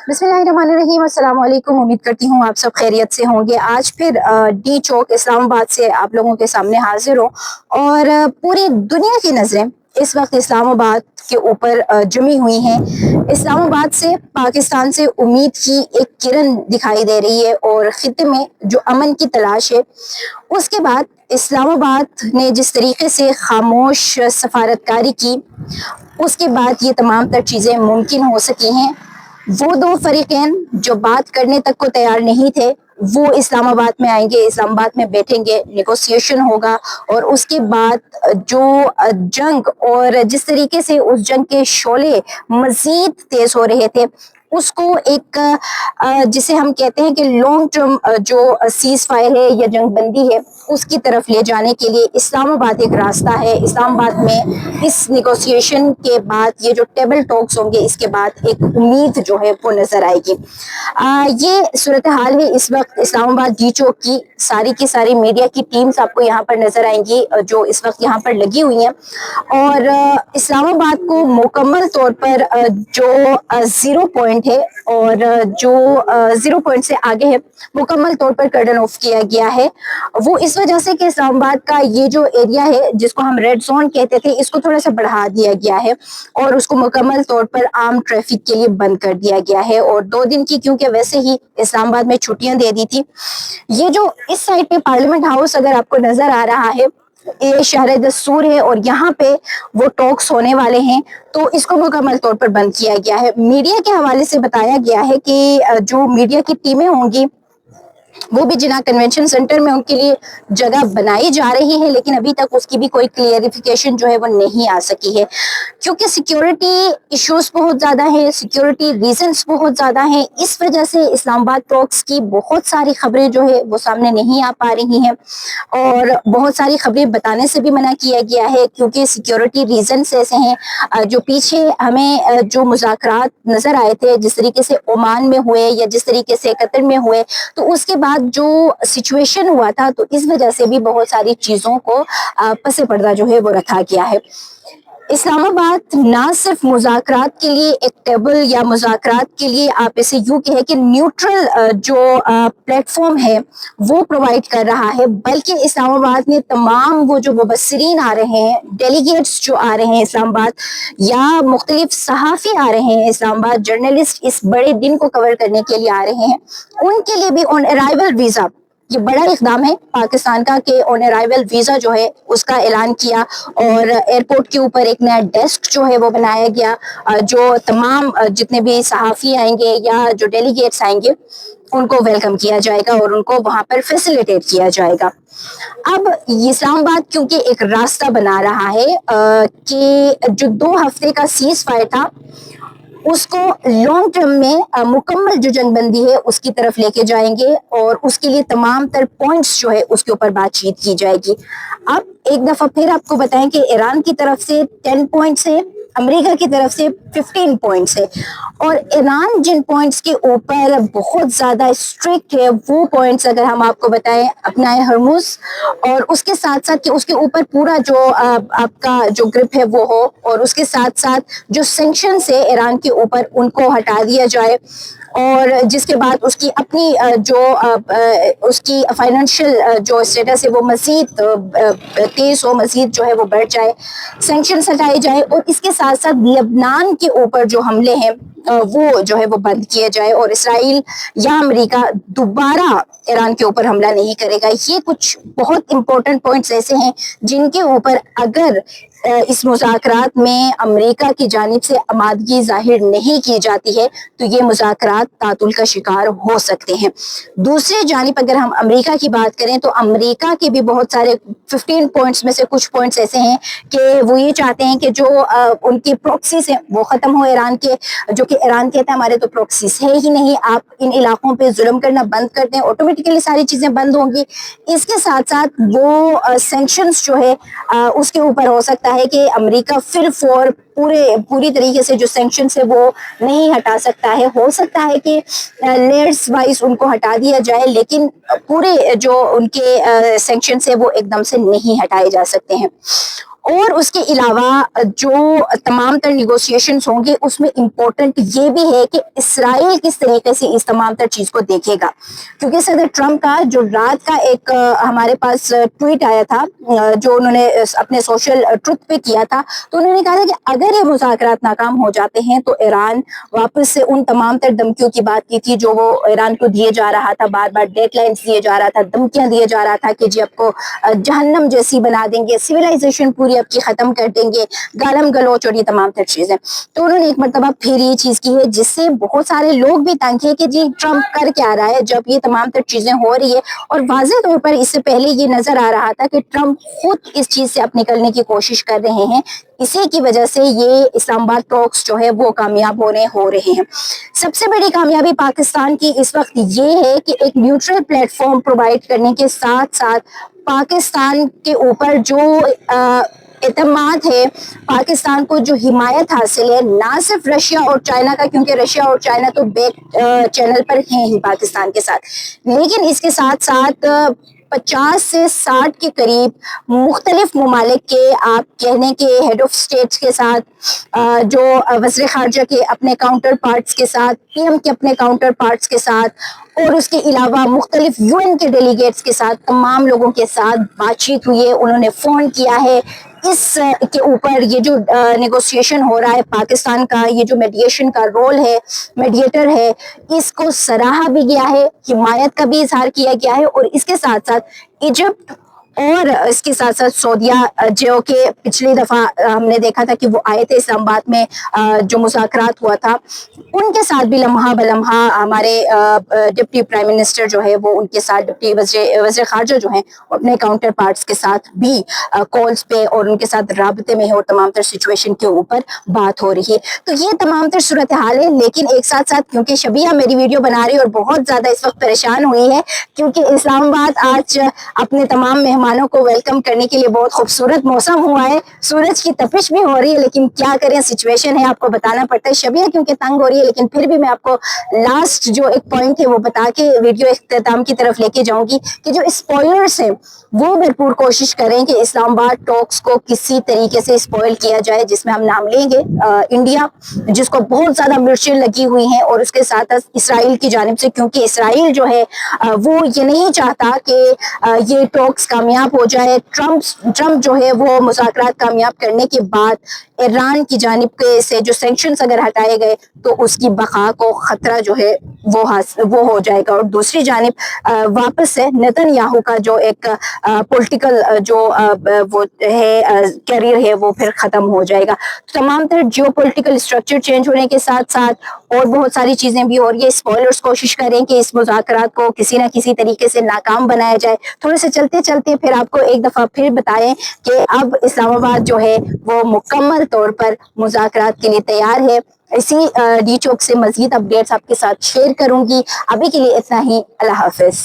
बिस्मिल्लाहिर्रहमानिर्रहीम, अस्सलाम वालेकुम। उम्मीद करती हूँ आप सब खैरियत से होंगे। आज फिर डी चौक इस्लामाबाद से आप लोगों के सामने हाजिर हो और पूरी दुनिया की नज़रें इस वक्त इस्लामाबाद के ऊपर जमी हुई हैं। इस्लामाबाद से पाकिस्तान से उम्मीद की एक किरण दिखाई दे रही है और खित्ते में जो अमन की तलाश है, उसके बाद इस्लामाबाद ने जिस तरीके से खामोश सफारतकारी की, उसके बाद ये तमाम तर चीज़ें मुमकिन हो सकी हैं। वो दो फरीकैन जो बात करने तक को तैयार नहीं थे, वो इस्लामाबाद में आएंगे, इस्लामाबाद में बैठेंगे, नेगोशिएशन होगा और उसके बाद जो जंग और जिस तरीके से उस जंग के शोले मजीद तेज हो रहे थे, उसको एक जिसे हम कहते हैं कि लॉन्ग टर्म जो सीज फायर है या जंग बंदी है, उसकी तरफ ले जाने के लिए इस्लामाबाद एक रास्ता है। इस्लामाबाद में इस नेगोशिएशन के बाद ये जो टेबल टॉक्स होंगे, इसके बाद एक उम्मीद जो है वो नजर आएगी। ये सूरत हाल है इस वक्त इस्लामाबाद डी चौक की। सारी की सारी मीडिया की टीम्स आपको यहाँ पर नजर आएंगी जो इस वक्त यहाँ पर लगी हुई हैं और इस्लामाबाद को मुकम्मल तौर पर जो जीरो पॉइंट है और जो जीरो पॉइंट से आगे है, मुकम्मल तौर पर कर्डन ऑफ किया गया है। वो इस वजह से कि इस्लामाबाद का ये जो एरिया है जिसको हम रेड जोन कहते थे, इसको थोड़ा सा बढ़ा दिया गया है और उसको मुकम्मल तौर पर आम ट्रैफिक के लिए बंद कर दिया गया है। और 2 दिन की, क्योंकि वैसे ही इस्लामाबाद में छुट्टियां दे दी थी। ये जो इस साइड पे पार्लियामेंट हाउस अगर आपको नजर आ रहा है, ये शहर दस्तूर है और यहाँ पे वो टॉक्स होने वाले हैं, तो इसको मुकम्मल तौर पर बंद किया गया है। मीडिया के हवाले से बताया गया है कि जो मीडिया की टीमें होंगी वो भी जिना कन्वेंशन सेंटर में उनके लिए जगह बनाई जा रही है, लेकिन अभी तक उसकी भी कोई क्लियरिफिकेशन जो है वो नहीं आ सकी है, क्योंकि सिक्योरिटी इश्यूज बहुत ज़्यादा है, सिक्योरिटी रीजंस बहुत ज़्यादा हैं। इस वजह से इस्लामाबाद टॉक्स की बहुत सारी खबरें जो है वो सामने नहीं आ पा रही हैं और बहुत सारी खबरें बताने से भी मना किया गया है, क्योंकि सिक्योरिटी रीजंस ऐसे हैं। जो पीछे हमें जो मुज़ाकरात नज़र आए थे, जिस तरीके से ओमान में हुए या जिस तरीके से कतर में हुए, तो उसके बाद जो सिचुएशन हुआ था, तो इस वजह से भी बहुत सारी चीजों को पसे पर्दा जो है वो रखा गया है। इस्लामाबाद ना सिर्फ मुज़ाकरात के लिए एक टेबल या मुज़ाकरात के लिए आप इसे यूं कहें कि न्यूट्रल जो प्लेटफॉर्म है वो प्रोवाइड कर रहा है, बल्कि इस्लामाबाद में तमाम वो जो मुबस्सिरीन आ रहे हैं, डेलीगेट्स जो आ रहे हैं इस्लामाबाद, या मुख्तलिफ सहाफ़ी आ रहे हैं इस्लामाबाद, जर्नलिस्ट इस बड़े दिन को कवर करने के लिए आ रहे हैं, उनके लिए भी ऑन अराइवल वीज़ा, ये बड़ा इकदाम है पाकिस्तान का कि ऑन अराइवल वीजा जो है उसका ऐलान किया और एयरपोर्ट के ऊपर एक नया डेस्क जो है वो बनाया गया। जो तमाम जितने भी सहाफ़ी आएंगे या जो डेलीगेट्स आएंगे उनको वेलकम किया जाएगा और उनको वहां पर फैसिलिटेट किया जाएगा। अब इस्लामाबाद क्योंकि एक रास्ता बना रहा है कि जो 2 हफ्ते का सीज फायर था उसको लॉन्ग टर्म में मुकम्मल जो जंगबंदी है उसकी तरफ लेके जाएंगे और उसके लिए तमाम तर पॉइंट्स जो है उसके ऊपर बातचीत की जाएगी। अब एक दफा फिर आपको बताएं कि ईरान की तरफ से 10 पॉइंट्स है, अमेरिका की तरफ से 15 पॉइंट्स है और ईरान जिन पॉइंट्स के ऊपर बहुत ज़्यादा स्ट्रिक्ट है, वो पॉइंट्स अगर हम आपको बताएं, अपना है हरमुज और उसके साथ साथ कि उसके ऊपर पूरा जो आपका जो ग्रिप है वो हो, और उसके साथ साथ जो सैंक्शंस है ईरान के ऊपर उनको हटा दिया जाए और जिसके बाद उसकी अपनी जो उसकी फाइनेंशियल जो स्टेटस है वो मज़ीद तेज हो, मज़ीद जो है वो बढ़ जाए, सैंक्शंस हटाए जाए और इसके साथ साथ लेबनान के ऊपर जो हमले हैं वो जो है वो बंद किया जाए और इसराइल या अमेरिका दोबारा ईरान के ऊपर हमला नहीं करेगा। ये कुछ बहुत इंपॉर्टेंट पॉइंट्स ऐसे हैं जिनके ऊपर अगर इस मुज़ाकरात में अमेरिका की जानिब से आमादगी जाहिर नहीं की जाती है तो ये मुज़ाकरात तातुल का शिकार हो सकते हैं। दूसरी जानिब अगर हम अमेरिका की बात करें तो अमेरिका के भी बहुत सारे 15 पॉइंट्स में से कुछ पॉइंट्स ऐसे हैं कि वो ये चाहते हैं कि जो उनकी प्रॉक्सीज हैं वो ख़त्म हो ईरान के, जो कि ईरान कहता है हमारे तो प्रॉक्सीज है ही नहीं, आप इन इलाकों पे जुल्म करना बंद कर दें, ऑटोमेटिकली सारी चीज़ें बंद होंगी। इसके साथ साथ वो सैंक्शंस जो है उसके ऊपर हो सकता है कि अमेरिका फिर पूरी तरीके से जो सैंक्शंस है वो नहीं हटा सकता है, हो सकता है कि लेयर्स वाइज उनको हटा दिया जाए, लेकिन पूरे जो उनके सैंक्शंस है वो एकदम से नहीं हटाए जा सकते हैं। اور اس کے علاوہ جو تمام تر نیگوسیشنز ہوں گے اس میں امپورٹنٹ یہ بھی ہے کہ اسرائیل کس طریقے سے اس تمام تر چیز کو دیکھے گا، کیونکہ صدر ٹرمپ کا جو رات کا ایک ہمارے پاس ٹویٹ آیا تھا جو انہوں نے اپنے سوشل ٹروت پہ کیا تھا، تو انہوں نے کہا تھا کہ اگر یہ مذاکرات ناکام ہو جاتے ہیں تو ایران واپس سے ان تمام تر دھمکیوں کی بات کی تھی جو وہ ایران کو دیے جا رہا تھا، بار بار ڈیڈ لائنز دیے جا رہا تھا، دھمکیاں دیے جا رہا تھا کہ جی آپ کو جہنم جیسی بنا دیں گے، سویلائزیشن پوری آپ کی ختم کر دیں گے، گالم گلوچ اور یہ تمام تر چیزیں. تو انہوں نے ایک مرتبہ پھر یہ چیز کی ہے جس سے بہت سارے لوگ بھی تنگ ہیں کہ جی ٹرمپ کر کیا رہا ہے جب یہ تمام تر چیزیں ہو رہی ہے. اور واضح طور پر اس سے پہلے یہ نظر آ رہا تھا کہ ٹرمپ خود اس چیز سے اب نکلنے کی کوشش کر رہے ہیں، اسی کی وجہ سے یہ اسلام آباد ٹاکس جو ہے وہ کامیاب ہو رہے ہیں. سب سے بڑی کامیابی پاکستان کی اس وقت یہ ہے کہ ایک نیوٹرل پلیٹ فارم پرووائڈ کرنے کے ساتھ ساتھ پاکستان کے اوپر جو اعتماد ہے، پاکستان کو جو حمایت حاصل ہے نہ صرف رشیا اور چائنا کا، کیونکہ رشیا اور چائنا تو بیک چینل پر ہیں ہی پاکستان کے ساتھ، لیکن اس کے ساتھ ساتھ 50 سے 60 کے قریب مختلف ممالک کے آپ کہنے کے ہیڈ آف اسٹیٹس کے ساتھ، جو وزیر خارجہ کے اپنے کاؤنٹر پارٹس کے ساتھ، پی ایم کے اپنے کاؤنٹر پارٹس کے ساتھ، اور اس کے علاوہ مختلف یو این کے ڈیلیگیٹس کے ساتھ، تمام لوگوں کے ساتھ بات چیت ہوئی ہے. انہوں نے فون کیا ہے اس کے اوپر. یہ جو نیگوسیشن ہو رہا ہے پاکستان کا، یہ جو میڈیشن کا رول ہے، میڈیٹر ہے، اس کو سراہا بھی گیا ہے، حمایت کا بھی اظہار کیا گیا ہے. اور اس کے ساتھ ساتھ ایجپٹ اور اس کے ساتھ ساتھ سعودیہ جو کہ پچھلی دفعہ ہم نے دیکھا تھا کہ وہ آئے تھے اسلام آباد میں جو مذاکرات ہوا تھا، ان کے ساتھ بھی لمحہ بلمحہ ہمارے ڈپٹی پرائم منسٹر جو ہے وہ ان کے ساتھ، ڈپٹی وزیر خارجہ جو ہیں اپنے کاؤنٹر پارٹس کے ساتھ بھی کالز پہ اور ان کے ساتھ رابطے میں ہے اور تمام تر سچویشن کے اوپر بات ہو رہی ہے. تو یہ تمام تر صورتحال ہے. لیکن ایک ساتھ ساتھ کیونکہ شبیہ میری ویڈیو بنا رہی ہے اور بہت زیادہ اس وقت پریشان ہوئی ہے کیونکہ اسلام آباد آج اپنے تمام مہمانوں کو ویلکم کرنے کے لیے بہت خوبصورت موسم ہوا ہے، سورج کی تپش بھی ہو رہی ہے، لیکن کیا کریں سچویشن ہے، آپ کو بتانا پڑتا ہے. شبیہ کیونکہ تنگ ہو رہی ہے، لیکن پھر بھی میں آپ کو لاسٹ جو ایک پوائنٹ ہے وہ بتا کے ویڈیو اختتام کی طرف لے کے جاؤں گی کہ جو اسپوائلرز ہیں وہ بھرپور کوشش کریں کہ اسلام آباد ٹاکس کو کسی طریقے سے اسپوائل کیا جائے، جس میں ہم نام لیں گے انڈیا، جس کو بہت زیادہ مرچیں لگی ہوئی ہیں، اور اس کے ساتھ اسرائیل کی جانب سے، کیونکہ اسرائیل جو ہے وہ یہ نہیں چاہتا کہ یہ ٹاکس کامیاب ہو جائے. ٹرمپ جو ہے وہ مذاکرات کامیاب کرنے کے بعد ایران کی جانب سے جو سینکشنز اگر ہٹائے گئے تو اس کی بقا کو خطرہ جو ہے وہ ہو جائے گا. اور دوسری جانب واپس سے نتن یاہو کا جو ایک پولیٹیکل جو وہ ہے کیریئر ہے وہ پھر ختم ہو جائے گا. تمام تر جیو پولیٹیکل اسٹرکچر چینج ہونے کے ساتھ ساتھ اور بہت ساری چیزیں بھی، اور یہ اسپوائلرز کوشش کریں کہ اس مذاکرات کو کسی نہ کسی طریقے سے ناکام بنایا جائے. تھوڑے سے چلتے چلتے پھر آپ کو ایک دفعہ پھر بتائیں کہ اب اسلام آباد جو ہے وہ مکمل طور پر مذاکرات کے لیے تیار ہے. اسی ڈی چوک سے مزید اپڈیٹس آپ کے ساتھ شیئر کروں گی. ابھی کے لیے اتنا ہی. اللہ حافظ.